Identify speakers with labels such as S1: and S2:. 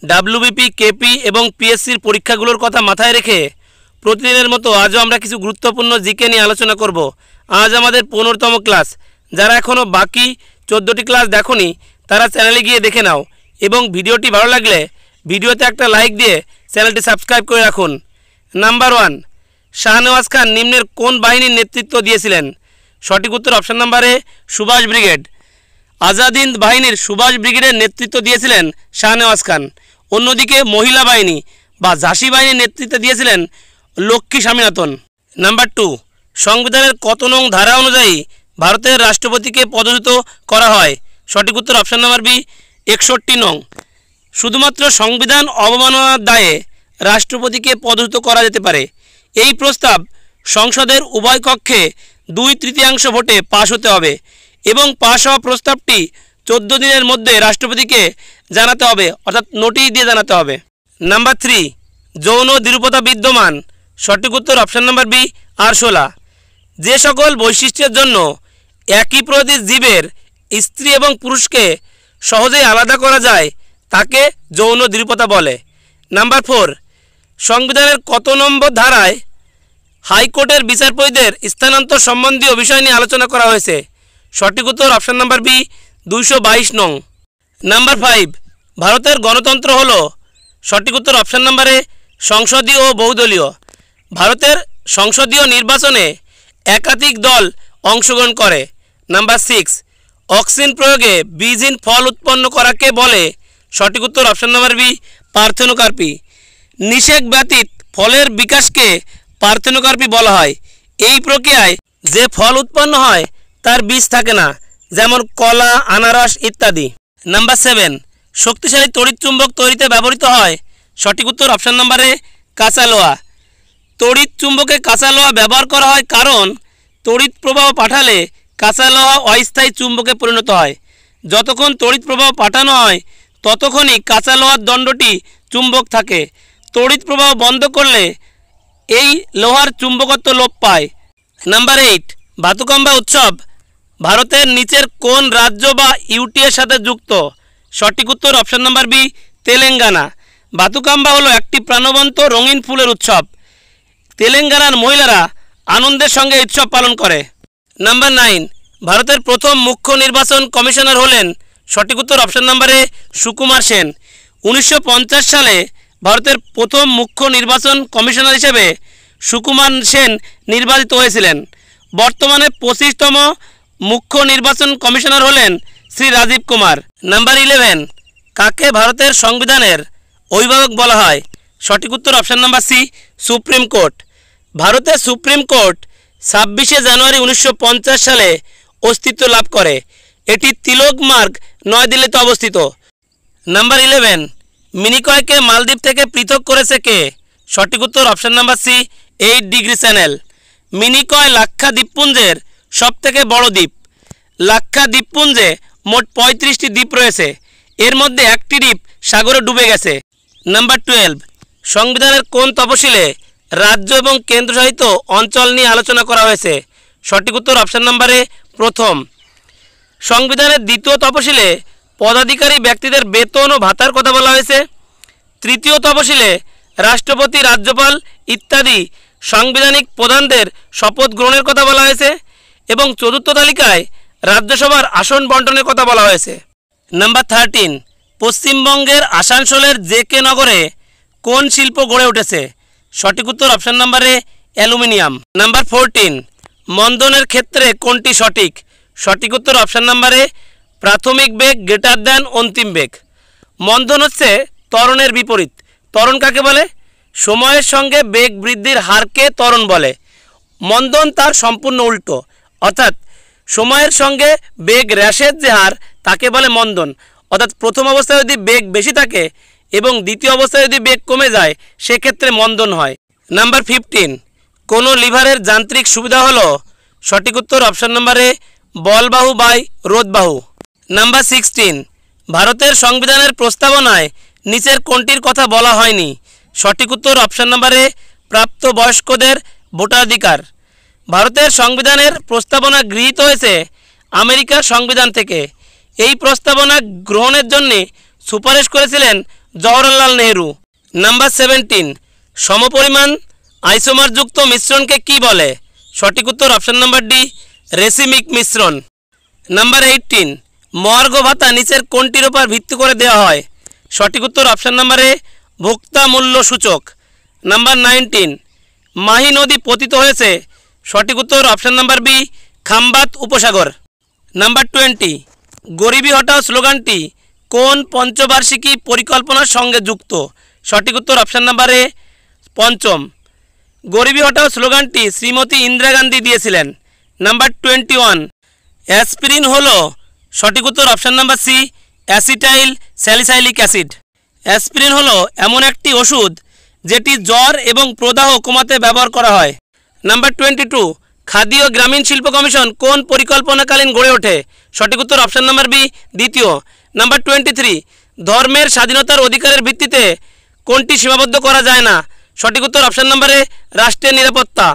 S1: WBP, KP এবং পিএসসির পরীক্ষাগুলোর কথা মাথায় রেখে প্রতিদিনের মতো আজও আমরা কিছু গুরুত্বপূর্ণ জিকে নিয়ে আলোচনা করব। আজ আমাদের 15তম ক্লাস। যারা এখনও বাকি 14টি ক্লাস দেখোনি তারা চ্যানেলে গিয়ে দেখে নাও এবং ভিডিওটি ভালো লাগলে ভিডিওতে একটা লাইক দিয়ে চ্যানেলটি সাবস্ক্রাইব করে রাখুন। নাম্বার 1, শাহনওয়াজ খান নিম্নের কোন বাহিনীর নেতৃত্ব দিয়েছিলেন? সঠিক উত্তর অপশান নাম্বারে সুভাষ ব্রিগেড। আজাদ হিন্দ বাহিনীর সুভাষ ব্রিগেডের নেতৃত্ব দিয়েছিলেন শাহনওয়াজ খান। অন্যদিকে মহিলা বাহিনী বা ঝাঁসি বাহিনীর নেতৃত্ব দিয়েছিলেন লক্ষ্মী স্বামীনাথন। নাম্বার 2, সংবিধানের কত নং ধারা অনুযায়ী ভারতের রাষ্ট্রপতিকে পদচ্যুত করা হয়? সঠিক উত্তর অপশান নাম্বার বি 61 নং। শুধুমাত্র সংবিধান অবমাননার দায়ে রাষ্ট্রপতিকে পদচ্যুত করা যেতে পারে। এই প্রস্তাব সংসদের উভয় কক্ষে 2/3 ভোটে পাশ হতে হবে এবং পাশ হওয়া প্রস্তাবটি 14 দিনের মধ্যে রাষ্ট্রপতিকে জানাতে হবে, অর্থাৎ নোটিশ দিয়ে জানাতে হবে। নাম্বার 3, যৌন দ্বিরূপতা বিদ্যমান? সঠিক উত্তর অপশান নাম্বার বি আরশোলা। যে সকল বৈশিষ্ট্যের জন্য একই প্রজাতির জীবের স্ত্রী এবং পুরুষকে সহজেই আলাদা করা যায় তাকে যৌন দ্বিরূপতা বলে। নাম্বার 4, সংবিধানের কত নম্বর ধারায় হাইকোর্টের বিচারপতিদের স্থানান্তর সম্বন্ধীয় বিষয় নিয়ে আলোচনা করা হয়েছে? সঠিক উত্তর অপশান নাম্বার বি 222 নং। নাম্বার 5, ভারতের গণতন্ত্র হল? সঠিক উত্তর অপশান নাম্বারে সংসদীয় ও বহুদলীয়। ভারতের সংসদীয় নির্বাচনে একাধিক দল অংশগ্রহণ করে। নাম্বার 6, অক্সিন প্রয়োগে বীজহীন ফল উৎপন্ন করাকে বলে? সঠিক উত্তর অপশান নাম্বার বি পার্থেনোকার্পি। নিষেক ব্যতীত ফলের বিকাশকে পার্থেনোকার্পি বলা হয়। এই প্রক্রিয়ায় যে ফল উৎপন্ন হয় তার বীজ থাকে না, যেমন কলা, আনারস ইত্যাদি। নাম্বার 7, শক্তিশালী তড়িৎ চুম্বক তৈরিতে ব্যবহৃত হয়? সঠিক উত্তর অপশান নাম্বারে কাঁচা লোহা। তড়িৎ চুম্বকে কাঁচা লোহা ব্যবহার করা হয় কারণ তড়িৎ প্রবাহ পাঠালে কাঁচা লোহা অস্থায়ী চুম্বকে পরিণত হয়। যতক্ষণ তড়িৎ প্রবাহ পাঠানো হয় ততক্ষণই কাঁচা লোহার দণ্ডটি চুম্বক থাকে। তড়িৎ প্রবাহ বন্ধ করলে এই লোহার চুম্বকত্ব লোপ পায়। নাম্বার 8, বাতুকাম্বা উৎসব ভারতের নিচের কোন রাজ্য বা ইউটির সাথে যুক্ত? সঠিক উত্তর অপশান নাম্বার বি তেলেঙ্গানা। বাতুকাম্বা হলো একটি প্রাণবন্ত রঙিন ফুলের উৎসব। তেলেঙ্গানার মহিলারা আনন্দের সঙ্গে উৎসব পালন করে। নাম্বার 9, ভারতের প্রথম মুখ্য নির্বাচন কমিশনার হলেন? সঠিক উত্তর অপশান নাম্বারে সুকুমার সেন। 1950 সালে ভারতের প্রথম মুখ্য নির্বাচন কমিশনার হিসেবে সুকুমার সেন নির্বাচিত হয়েছিলেন। বর্তমানে 25তম মুখ্য নির্বাচন কমিশনার হলেন শ্রী রাজীব কুমার। নাম্বার 11, কাকে ভারতের সংবিধানের অভিভাবক বলা হয়? সঠিক উত্তর option number C Supreme Court. ভারতের সুপ্রিম কোর্ট 26শে জানুয়ারি 1950 সালে অস্তিত্ব লাভ করে। এটি তিলক মার্গ নয়াদিল্লিতে অবস্থিত। নাম্বার 11, মিনিকয়কে মালদ্বীপ থেকে পৃথক করেছে কে? সঠিক উত্তর option number C 8 degree channel. Minicoy লাক্ষা দ্বীপপুঞ্জের সবথেকে বড় দ্বীপ। লাক্ষা দ্বীপপুঞ্জে মোট 35টি দ্বীপ রয়েছে, এর মধ্যে একটি দ্বীপ সাগরে ডুবে গেছে। নাম্বার 12, সংবিধানের কোন তফসিলে রাজ্য এবং কেন্দ্রশাসিত অঞ্চল নিয়ে আলোচনা করা হয়েছে? সঠিক উত্তর অপশান নাম্বারে প্রথম। সংবিধানের দ্বিতীয় তফসিলে পদাধিকারী ব্যক্তিদের বেতন ও ভাতার কথা বলা হয়েছে। তৃতীয় তফসিলে রাষ্ট্রপতি, রাজ্যপাল ইত্যাদি সাংবিধানিক প্রধানদের শপথ গ্রহণের কথা বলা হয়েছে এবং চতুর্থ তালিকায় রাজ্যসভার আসন বন্টনের কথা বলা হয়েছে। নাম্বার 13, পশ্চিমবঙ্গের আসানসোলের জেকে নগরে কোন শিল্প গড়ে উঠেছে? সঠিক উত্তর অপশান নাম্বারে অ্যালুমিনিয়াম। নাম্বার 14, মন্দনের ক্ষেত্রে কোনটি সঠিক? সঠিক উত্তর অপশান নাম্বারে প্রাথমিক বেগ গ্রেটার দ্যান অন্তিম বেগ। মন্দন হচ্ছে ত্বরণের বিপরীত। ত্বরণ কাকে বলে? সময়ের সঙ্গে বেগ বৃদ্ধির হারকে ত্বরণ বলে। মন্দন তার সম্পূর্ণ উল্টো, অর্থাৎ সময়ের সঙ্গে বেগ হ্রাসের যে হার তাকে বলে মন্দন। অর্থাৎ প্রথম অবস্থায় যদি বেগ বেশি থাকে এবং দ্বিতীয় অবস্থায় যদি বেগ কমে যায় সেক্ষেত্রে মন্দন হয়। নাম্বার 15, কোনো লিভারের যান্ত্রিক সুবিধা হলো? সঠিক উত্তর অপশান নাম্বারে বলবাহু বাই রোধবাহু। নাম্বার 16, ভারতের সংবিধানের প্রস্তাবনায় নিচের কোনটির কথা বলা হয়নি? সঠিক উত্তর অপশান নাম্বারে প্রাপ্তবয়স্কদের ভোটাধিকার। ভারতের সংবিধানের প্রস্তাবনা গৃহীত হয়েছে আমেরিকার সংবিধান থেকে। এই প্রস্তাবনা গ্রহণের জন্য সুপারিশ করেছিলেন জওহরলাল নেহেরু। নাম্বার 17, সমপরিমাণ আইসোমারযুক্ত মিশ্রণকে কি বলে? সঠিক উত্তর অপশন নাম্বার ডি, রেসিমিক মিশ্রণ। নাম্বার 18, মহার্ঘ ভাতা নিচের কোনটির উপর ভিত্তি করে দেওয়া হয়? সঠিক উত্তর অপশন নাম্বার এ, ভোক্তা মূল্য সূচক। নাম্বার 19, মাহি নদী পতিত হয়েছে? সঠিক উত্তর অপশন নাম্বার বি, খামবাত উপসাগর। নাম্বার 20, গরিবি হটাও স্লোগানটি কোন পঞ্চবার্ষিকী পরিকল্পনার সঙ্গে যুক্ত? সঠিক উত্তর অপশন নাম্বার এ, পঞ্চম। গরিবি হটাও স্লোগানটি শ্রীমতী ইন্দিরা গান্ধী দিয়েছিলেন। নাম্বার 21, অ্যাসপিরিন হলো? সঠিক উত্তর option number C, acetyl salicylic acid. Aspirin হলো এমন একটি ওষুধ যেটি জ্বর এবং প্রদাহ কমাতে ব্যবহার করা হয়। নাম্বার 22, খাদি ও গ্রামীণ শিল্প কমিশন কোন পরিকল্পনাকালীন গড়ে ওঠে? সঠিক উত্তর অপশন নাম্বার বি, দ্বিতীয়। নাম্বার 23, ধর্মের স্বাধীনতার অধিকারের ভিত্তিতে কোনটি সীমাবদ্ধ করা যায় না? সঠিক উত্তর অপশন নাম্বার এ, রাষ্ট্রের নিরাপত্তা।